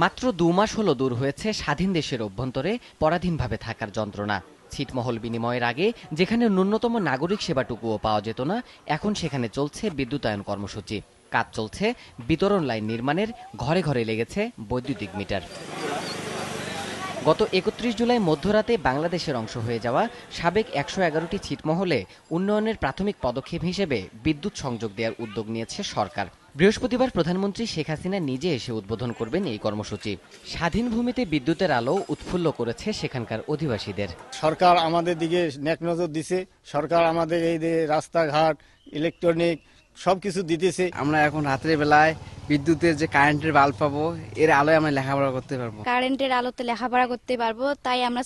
মাত্র ২ মাস হলো দূর হয়েছে স্বাধীন দেশের অভ্যন্তরে পরাধীনভাবে থাকার যন্ত্রণা। ছিটমহল বিনিময়ের আগে যেখানে ন্যূনতম নাগরিক সেবাটুকুও পাওয়া যেত না, এখন সেখানে চলছে বিদ্যুতায়ন কর্মসূচি। কাজ চলছে বিতরণ লাইন নির্মাণের, ঘরে ঘরে লেগেছে বৈদ্যুতিক মিটার। গত ৩১ জুলাই মধ্যরাতে বাংলাদেশের অংশ হয়ে যাওয়া সাবেক ১১১টি ছিটমহলে উন্নয়নের প্রাথমিক পদক্ষেপ হিসেবে বিদ্যুৎ সংযোগ দেওয়ার উদ্যোগ নিয়েছে সরকার। বৃহস্পতিবার প্রধানমন্ত্রী শেখ হাসিনা নিজে এসে উদ্বোধন করবেন এই কর্মসূচি। স্বাধীন ভূমিতে বিদ্যুতের আলো উৎফুল্ল করেছে সেখানকার অধিবাসীদের। সরকার আমাদের দিকে নেক নজর দিছে। সরকার আমাদের এই যে রাস্তাঘাট, ইলেকট্রনিক সবকিছু দিতেছে। আমরা এখন রাতের বেলায় বিদ্যুতের যে কারেন্টের বাল্ব পাবো, এর আলোয় আমরা লেখাপড়া করতে পারবো। কারেন্টের আলোতে লেখাপড়া করতে পারবো, তাই আমরা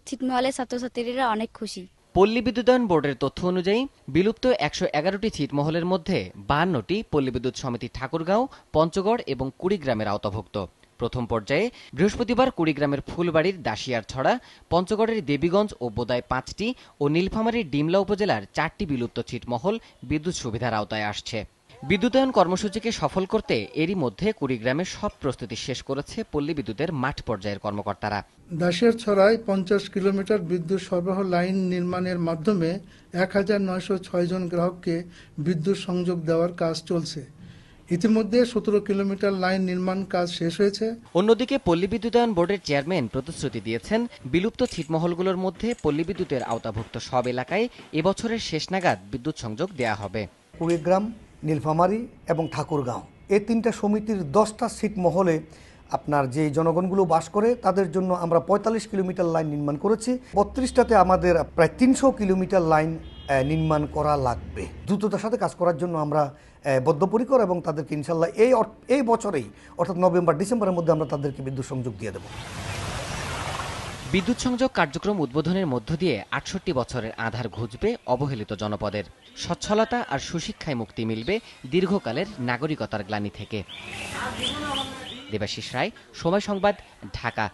ছিটমহলের ছাত্রছাত্রীরা অনেক খুশি। পল্লী বিদ্যুতায়ন বোর্ডের তথ্য অনুযায়ী বিলুপ্ত ১১১টি ছিটমহলের মধ্যে ৫২টি পল্লী বিদ্যুৎ সমিতি ঠাকুরগাঁও, পঞ্চগড় এবং কুড়িগ্রামের আওতাভুক্ত। প্রথম পর্যায়ে বৃহস্পতিবার কুড়িগ্রামের ফুলবাড়ির দাসিয়ারছড়া, পঞ্চগড়ের দেবীগঞ্জ ও বোদায় ৫টি ও নীলফামারীর ডিমলা উপজেলার ৪টি বিলুপ্ত ছিটমহল বিদ্যুৎ সুবিধার আওতায় আসছে। বিদ্যুতায়ন কর্মসূচিকে সফল করতে এরই মধ্যে কুড়িগ্রামে সব প্রস্তুতি শেষ করেছে পল্লী বিদ্যুতের মাঠ পর্যায়ের কর্মকর্তারা। দাসিয়ারছড়ায় ৫০ কিলোমিটার বিদ্যুৎ সরবরাহ লাইন নির্মাণের মাধ্যমে ১৯০৬ জন গ্রাহককে বিদ্যুৎ সংযোগ দেওয়ার কাজ চলছে। ইতিমধ্যে ১৭ কিলোমিটার লাইন নির্মাণ কাজ শেষ হয়েছে। অন্যদিকে পল্লী বিদ্যুতায়ন বোর্ডের চেয়ারম্যান প্রতিশ্রুতি দিয়েছেন, বিলুপ্ত ছিটমহলগুলোর মধ্যে পল্লী বিদ্যুতের আওতাভুক্ত সব এলাকায় এবছরের শেষ নাগাদ বিদ্যুৎ সংযোগ দেয়া হবে। কুড়িগ্রাম, নীলফামারী এবং ঠাকুরগাঁও এই ৩টা সমিতির 10টা ছিটমহলে আপনার যে জনগণগুলো বাস করে তাদের জন্য আমরা ৪৫ কিলোমিটার লাইন নির্মাণ করেছি। ৩২টাতে আমাদের প্রায় ৩০০ কিলোমিটার লাইন নির্মাণ করা লাগবে। দ্রুততার সাথে কাজ করার জন্য আমরা বদ্ধপরিকর এবং তাদেরকে ইনশাল্লাহ এই বছরেই অর্থাৎ নভেম্বর-ডিসেম্বরের মধ্যে আমরা তাদেরকে বিদ্যুৎ সংযোগ দিয়ে দেব। বিদ্যুৎ সংযোগ কার্যক্রম উদ্বোধনের মধ্য দিয়ে ৬৮ বছরের আঁধার ঘুচবে অবহেলিত জনপদের। সচ্ছলতা আর সুশিক্ষায় মুক্তি মিলবে দীর্ঘকালের নাগরিকতার গ্লানি থেকে। দেবাশিস রায়, সময় সংবাদ, ঢাকা।